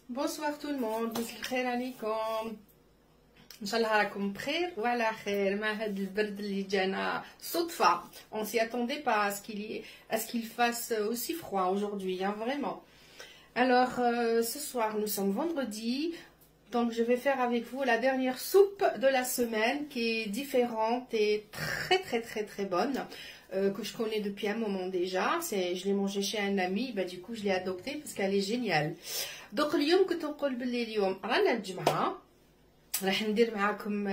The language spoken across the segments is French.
Bonsoir tout le monde, الخير عليكم. ان شاء الله راكم بخير وعلى خير مع هذا البرد اللي جانا صدفه. On s'y attendait pas à ce qu'il fasse aussi froid aujourd'hui, hein, vraiment. Alors ce soir nous sommes vendredi, donc je vais faire avec vous la dernière soupe de la semaine qui est différente et très bonne. Que je connais depuis un moment déjà. Je l'ai mangé chez un ami, bah, du coup je l'ai adoptée parce qu'elle est géniale. Donc اليوم كنت نقول باللي اليوم رانا الجمعة راح ندير معاكم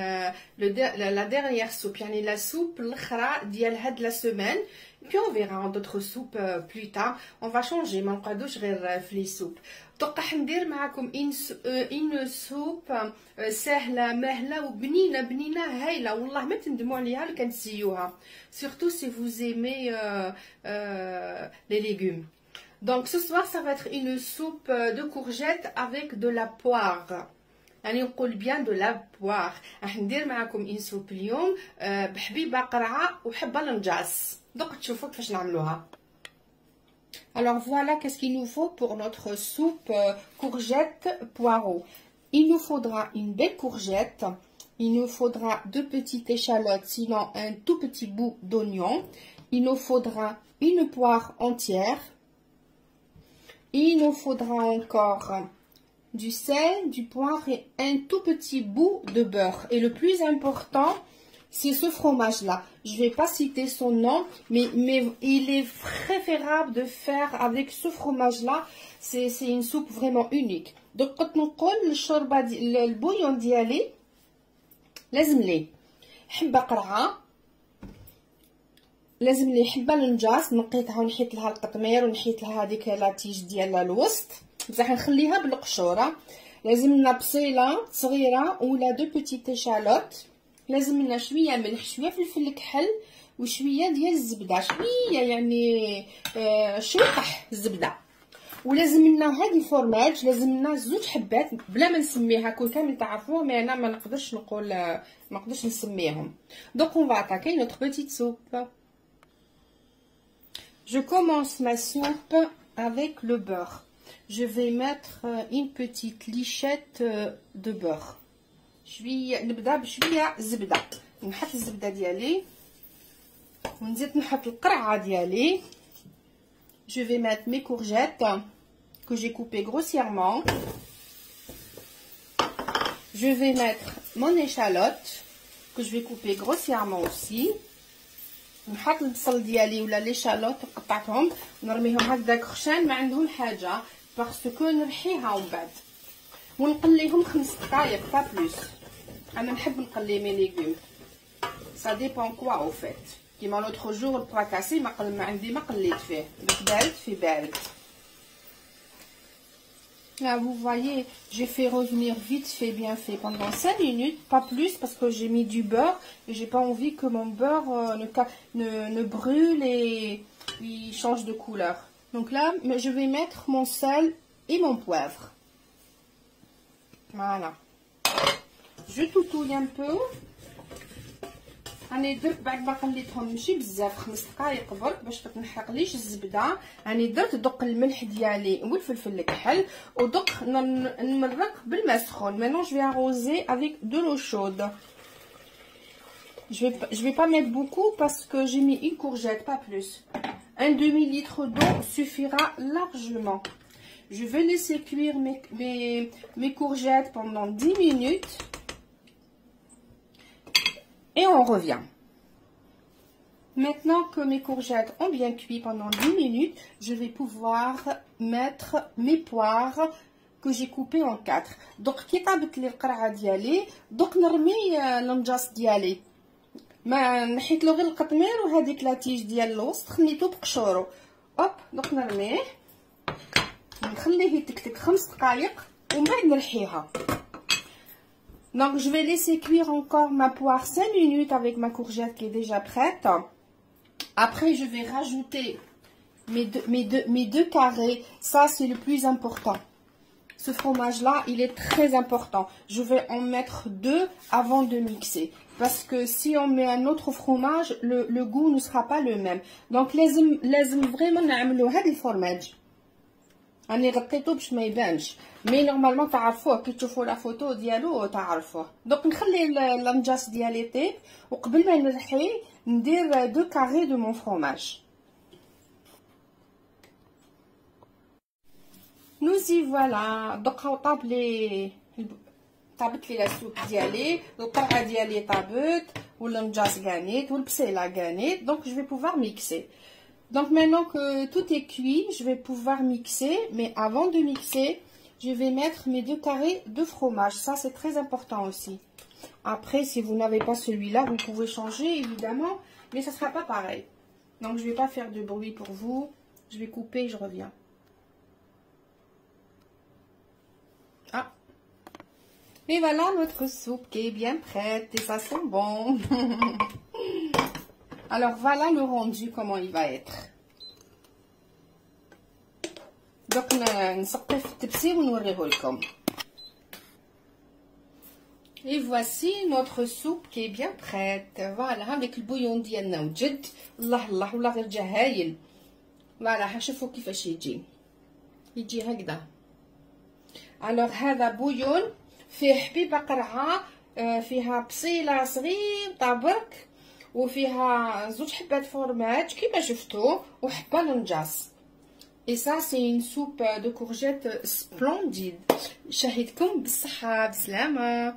la dernière soupe, يعني la soupe الاخرى ديال هاد la semaine. Puis on verra d'autres soupes plus tard. On va changer, ما نقعدوش غير في les soupes. Donc راح ندير معاكم une soupe سهلة مهلة وبنينة هايلة والله ما تندموا عليها لو كان تسيوها. Surtout si vous aimez les légumes. Donc ce soir ça va être une soupe de courgettes avec de la poire. يعني نقول bien de la poire. راح ندير معاكم une soupe اليوم بحبيبة قرعة وحبة لنجاس. Donc تشوفوا كيفاش نعملوها. Alors voilà qu'est-ce qu'il nous faut pour notre soupe courgette poireau. Il nous faudra une belle courgette. Il nous faudra 2 petites échalotes, sinon un tout petit bout d'oignon. Il nous faudra une poire entière. Il nous faudra encore du sel, du poivre et un tout petit bout de beurre. Et le plus important, c'est ce fromage-là. Je ne vais pas citer son nom, mais il est préférable de faire avec ce fromage-là. C'est une soupe vraiment unique. Donc, quand on colle le bouillon ديالي لازم لي حبة قرعة، لازم لي حبة لنجاس نقيتها ونحيت لها القطمير ونحيت لها هذيك لاتيج ديال الوسط بصح نخليها بالقشورة. لازم لنا بصيلة صغيرة ولا 2 بيتيت échalotes. لازم لنا شويه ملح، شويه فلفل كحل وشويه ديال الزبده، شويه يعني شويقح الزبده. ولازم لنا هذه الفورماج، لازم لنا 2 حبات بلا ما نسميها، كون كامل تعرفوها مي انا ما نقدرش نقول ما نقدرش نسميهم. Donc on va attaquer notre petite soupe. Je commence ma soupe avec le beurre. Je vais mettre une petite lichette de beurre. نبدا بشويه زبده، نحط الزبده ديالي ونزيد نحط القرعه ديالي. Je vais mettre mes courgettes que j'ai coupées grossièrement. Je vais mettre mon échalote que je vais couper grossièrement aussi. نحط البصل ديالي ولا ليشالوت قطعتهم نرميهم هكذاك خشان ما عندهم حاجه باسكو نرحيها ومن بعد ونقليهم 5 دقائق با بلوس. انا نحب نقلي مي ليغوم سا ديبون كوا او فيت. كيما لوتر جور البوا كاسي ما عندي ما قليت فيه بارد في بارد. Là vous voyez, j'ai fait revenir vite fait bien fait pendant 5 minutes, pas plus parce que j'ai mis du beurre et j'ai pas envie que mon beurre ne brûle et il change de couleur. Donc là je vais mettre mon sel et mon poivre. Voilà. Je toutouille un peu. راني درت بعد ما قليتهم ماشي بزاف 5 دقائق برك باش متنحرقليش الزبده. راني درت دق الملح ديالي والفلفل الكحل ودق نمرق بالماء سخون. Maintenant je vais arroser avec de l'eau chaude. Je vais pas mettre beaucoup parce que j'ai mis une courgette, pas plus. Un demi-litre d'eau suffira largement. Je vais laisser cuire mes courgettes pendant 10 minutes. Et on revient. Maintenant que mes courgettes ont bien cuit pendant 10 minutes, je vais pouvoir mettre mes poires que j'ai coupées en 4. Donc, كي طابت لي القرعه ديالي دوك نرمي لنجاس ديالي. ما نحيت له غير القطمير وهذيك لاتيج ديال الوسط خليته بقشورو. اوب دوك نرميه نخليه يتكتك 5 دقائق ومن بعد نرحيها. Donc je vais laisser cuire encore ma poire 5 minutes avec ma courgette qui est déjà prête. Après je vais rajouter mes deux carrés. Ça c'est le plus important. Ce fromage là il est très important. Je vais en mettre 2 avant de mixer. Parce que si on met un autre fromage, le goût ne sera pas le même. Donc لازم vraiment نعملوا هذا الفرماج. راني غطيته باش ما يبانش، مي نورمالمون تعرفوه كي تشوفوا لا فوتو ديالو تعرفوه. دونك نخلي الانجاس ديالي طيب، وقبل ما نرحي ندير 2 كاري دو مون فروماج. نوزي فوالا دوكا طاب لي طابت لي لا سوب ديالي، القرعه ديالي طابت والانجاس غانيت والبسيله غانيت. دونك جو في بوفوار ميكسي. Donc maintenant que tout est cuit, je vais pouvoir mixer. Mais avant de mixer, je vais mettre mes 2 carrés de fromage. Ça, c'est très important aussi. Après, si vous n'avez pas celui-là, vous pouvez changer, évidemment. Mais ça ne sera pas pareil. Donc, je ne vais pas faire de bruit pour vous. Je vais couper et je reviens. Ah. Et voilà notre soupe qui est bien prête. Et ça sent bon. Alors voilà le rendu, comment il va être. Donc نسقف التبسي ونوريه لكم. Et voici notre soupe qui est bien prête. Voilà, avec le bouillon ديالنا وجد. الله الله والله غير جا هايل. Voilà, شوفوا كيفاش يجي هكذا. Alors هذا بويون فيه حبيبه قرعه، فيها بصيله صغير طابرك، وفيها 2 حبات فورماج كيما شفتوا، وحبه لنجاس. Et ça c'est une soupe de courgettes splendide. شهيتكم بالصحه بسلامه.